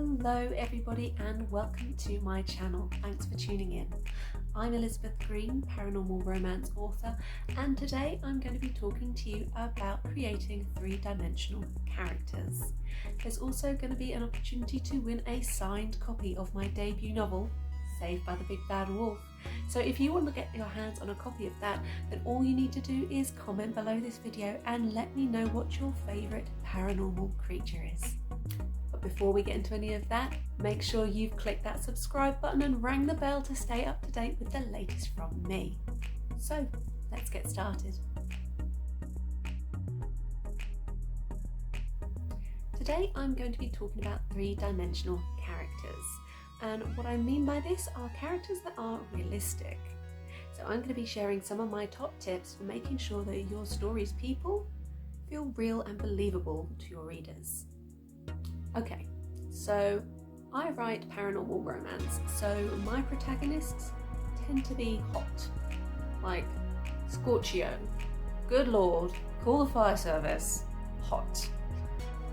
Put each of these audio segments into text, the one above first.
Hello everybody and welcome to my channel. Thanks for tuning in. I'm Elizabeth Greene, paranormal romance author, and today I'm going to be talking to you about creating three-dimensional characters. There's also going to be an opportunity to win a signed copy of my debut novel, Saved by the Big Bad Wolf. So if you want to get your hands on a copy of that, then all you need to do is comment below this video and let me know what your favourite paranormal creature is. But before we get into any of that, make sure you've clicked that subscribe button and rang the bell to stay up to date with the latest from me. So let's get started. Today I'm going to be talking about three-dimensional characters. And what I mean by this are characters that are realistic. So I'm going to be sharing some of my top tips for making sure that your story's people feel real and believable to your readers. Okay, so I write paranormal romance, so my protagonists tend to be hot, like Scorchio, good lord, call the fire service, hot.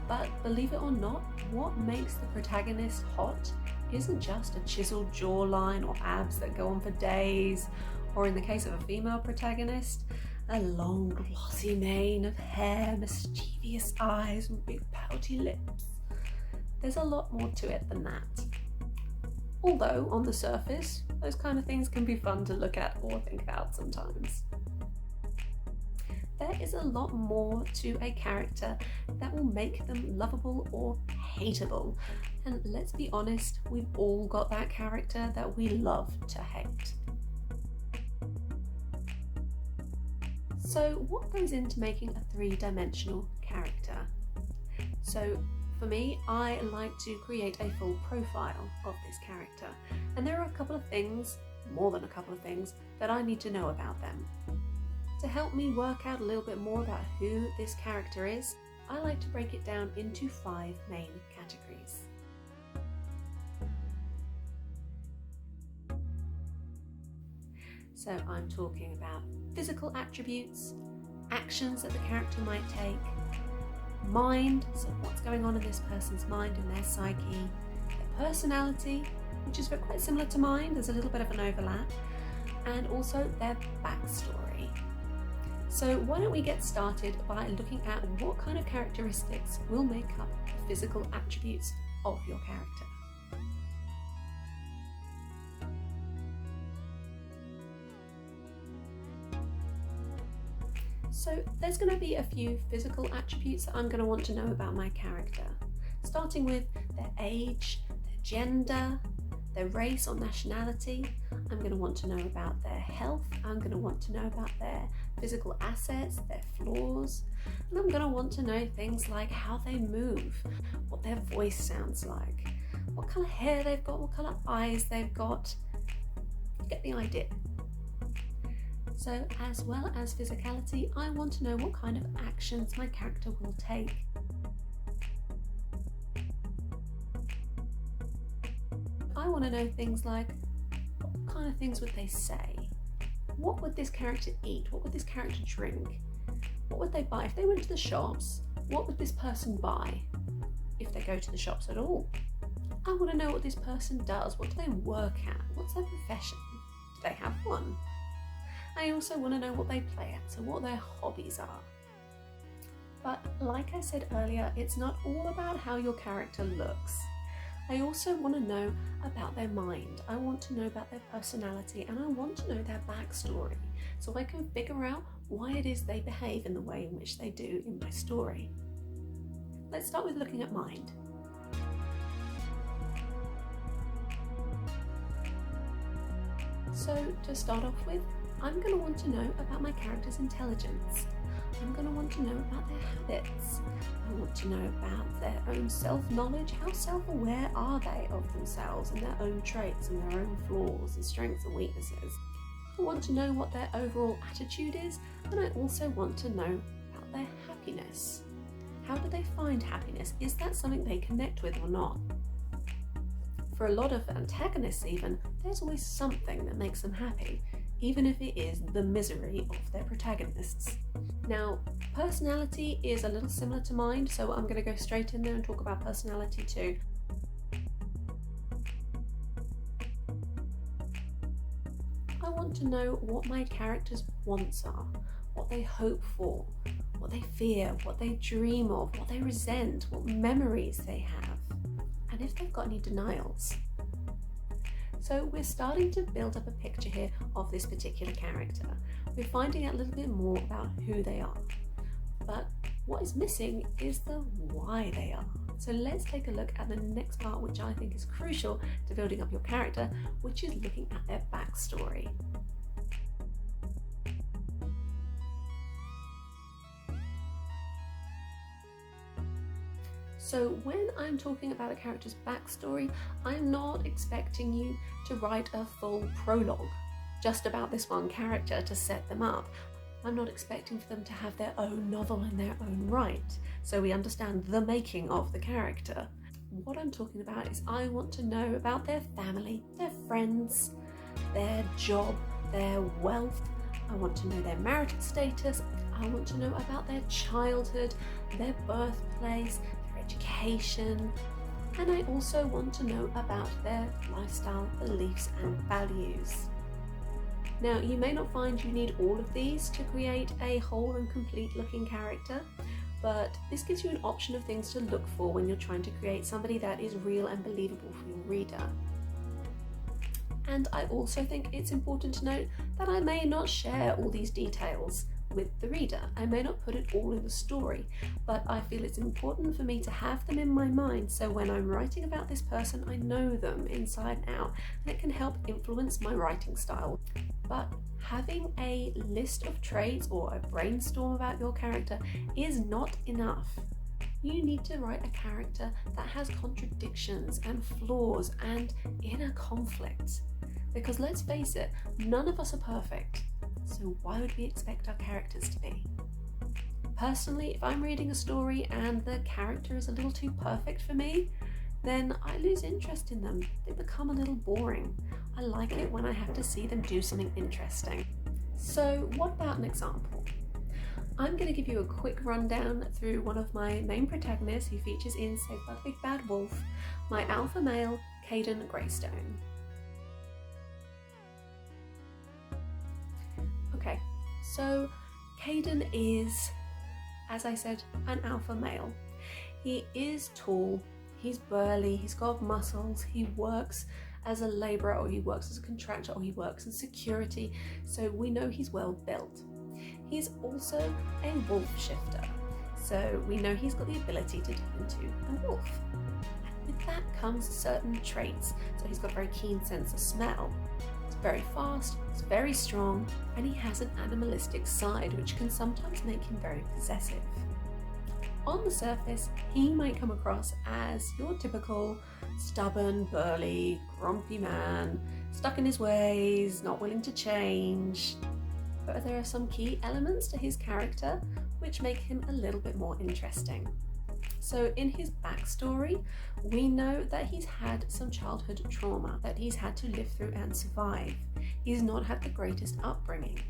But believe it or not, what makes the protagonist hot isn't just a chiseled jawline or abs that go on for days, or in the case of a female protagonist, a long glossy mane of hair, mischievous eyes and big pouty lips. There's a lot more to it than that. Although on the surface, those kind of things can be fun to look at or think about sometimes. There is a lot more to a character that will make them lovable or hateable. And let's be honest, we've all got that character that we love to hate. So what goes into making a three-dimensional character? So for me, I like to create a full profile of this character. And there are a couple of things, more than a couple of things, that I need to know about them. To help me work out a little bit more about who this character is, I like to break it down into 5 main categories. So I'm talking about physical attributes, actions that the character might take, mind, so what's going on in this person's mind and their psyche, their personality, which is quite similar to mine, there's a little bit of an overlap, and also their backstory. So why don't we get started by looking at what kind of characteristics will make up the physical attributes of your character. So there's going to be a few physical attributes that I'm going to want to know about my character, starting with their age, their gender, their race or nationality. I'm going to want to know about their health, I'm going to want to know about their physical assets, their flaws, and I'm going to want to know things like how they move, what their voice sounds like, what colour hair they've got, what colour eyes they've got. You get the idea. So as well as physicality, I want to know what kind of actions my character will take. I want to know things like, what kind of things would they say? What would this character eat? What would this character drink? What would they buy? If they went to the shops, what would this person buy? If they go to the shops at all. I want to know what this person does. What do they work at? What's their profession? Do they have one? I also want to know what they play at, so what their hobbies are. But like I said earlier, it's not all about how your character looks. I also want to know about their mind. I want to know about their personality, and I want to know their backstory so I can figure out why it is they behave in the way in which they do in my story. Let's start with looking at mind. So to start off with, I'm going to want to know about my character's intelligence. I'm going to want to know about their habits. I want to know about their own self-knowledge. How self-aware are they of themselves and their own traits and their own flaws and strengths and weaknesses? I want to know what their overall attitude is, and I also want to know about their happiness. How do they find happiness? Is that something they connect with or not? For a lot of antagonists even, there's always something that makes them happy, even if it is the misery of their protagonists. Now, personality is a little similar to mine, so I'm going to go straight in there and talk about personality too. want to know what my characters' wants are, what they hope for, what they fear, what they dream of, what they resent, what memories they have, and if they've got any denials. So we're starting to build up a picture here of this particular character. We're finding out a little bit more about who they are. But what is missing is the why they are. So let's take a look at the next part, which I think is crucial to building up your character, which is looking at their backstory. So when I'm talking about a character's backstory, I'm not expecting you to write a full prologue just about this one character to set them up. I'm not expecting for them to have their own novel in their own right, so we understand the making of the character. What I'm talking about is I want to know about their family, their friends, their job, their wealth. I want to know their marital status. I want to know about their childhood, their birthplace, their education, and I also want to know about their lifestyle, beliefs, and values. Now, you may not find you need all of these to create a whole and complete looking character, but this gives you an option of things to look for when you're trying to create somebody that is real and believable for your reader. And I also think it's important to note that I may not share all these details with the reader. I may not put it all in the story, but I feel it's important for me to have them in my mind, so when I'm writing about this person, I know them inside and out, and it can help influence my writing style. But having a list of traits or a brainstorm about your character is not enough. You need to write a character that has contradictions and flaws and inner conflict. Because let's face it, none of us are perfect. So why would we expect our characters to be? Personally, if I'm reading a story and the character is a little too perfect for me, then I lose interest in them. They become a little boring. I like it when I have to see them do something interesting. So what about an example? I'm going to give you a quick rundown through one of my main protagonists who features in Saved by the Big Bad Wolf, my alpha male, Cayden Greystone. Okay, so Caden is, as I said, an alpha male. He is tall, he's burly, he's got muscles, he works as a labourer, or he works as a contractor, or he works in security, so we know he's well built. He's also a wolf shifter, so we know he's got the ability to turn into a wolf. And with that comes certain traits, so he's got a very keen sense of smell. Very fast, he's very strong, and he has an animalistic side which can sometimes make him very possessive. On the surface, he might come across as your typical stubborn, burly, grumpy man, stuck in his ways, not willing to change. But there are some key elements to his character which make him a little bit more interesting. So in his backstory, we know that he's had some childhood trauma that he's had to live through and survive. He's not had the greatest upbringing.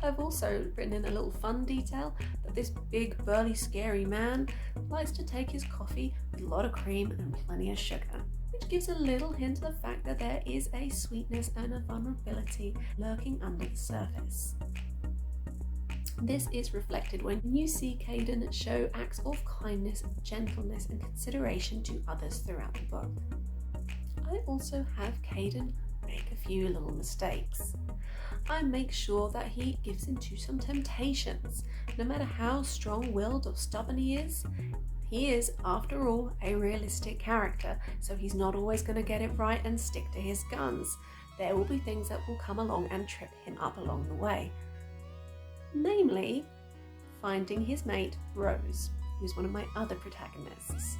I've also written in a little fun detail that this big, burly, scary man likes to take his coffee with a lot of cream and plenty of sugar, which gives a little hint of the fact that there is a sweetness and a vulnerability lurking under the surface. This is reflected when you see Caden show acts of kindness, gentleness, and consideration to others throughout the book. I also have Caden make a few little mistakes. I make sure that he gives into some temptations. No matter how strong-willed or stubborn he is, after all, a realistic character, so he's not always going to get it right and stick to his guns. There will be things that will come along and trip him up along the way. Namely, finding his mate, Rose, who's one of my other protagonists.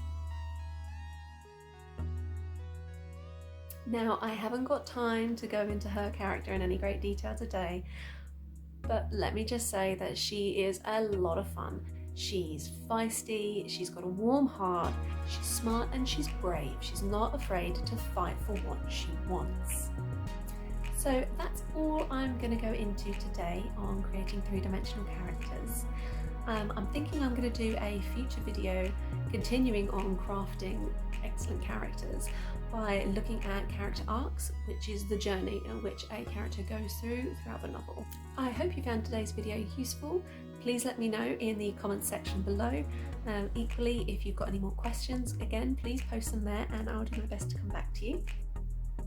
Now, I haven't got time to go into her character in any great detail today, but let me just say that she is a lot of fun. She's feisty, she's got a warm heart, she's smart, and she's brave. She's not afraid to fight for what she wants. So that's all I'm going to go into today on creating three-dimensional characters. I'm thinking I'm going to do a future video continuing on crafting excellent characters by looking at character arcs, which is the journey in which a character goes through throughout the novel. I hope you found today's video useful. Please let me know in the comments section below. Equally, if you've got any more questions, again, please post them there and I'll do my best to come back to you.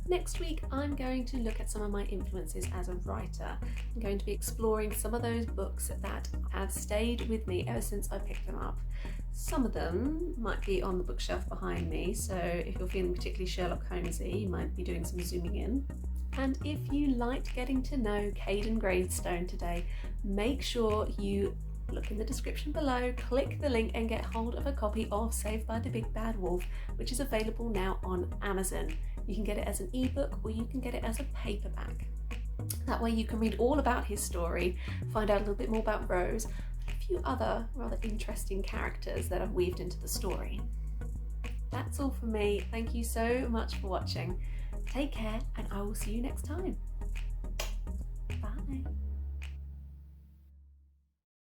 Next week, I'm going to look at some of my influences as a writer. I'm going to be exploring some of those books that have stayed with me ever since I picked them up. Some of them might be on the bookshelf behind me, so if you're feeling particularly Sherlock Holmesy, you might be doing some zooming in. And if you liked getting to know Cayden Greystone today, make sure you look in the description below, click the link and get hold of a copy of Saved by the Big Bad Wolf, which is available now on Amazon. You can get it as an ebook or you can get it as a paperback. That way you can read all about his story, find out a little bit more about Rose, and a few other rather interesting characters that are weaved into the story. That's all from me. Thank you so much for watching. Take care and I will see you next time.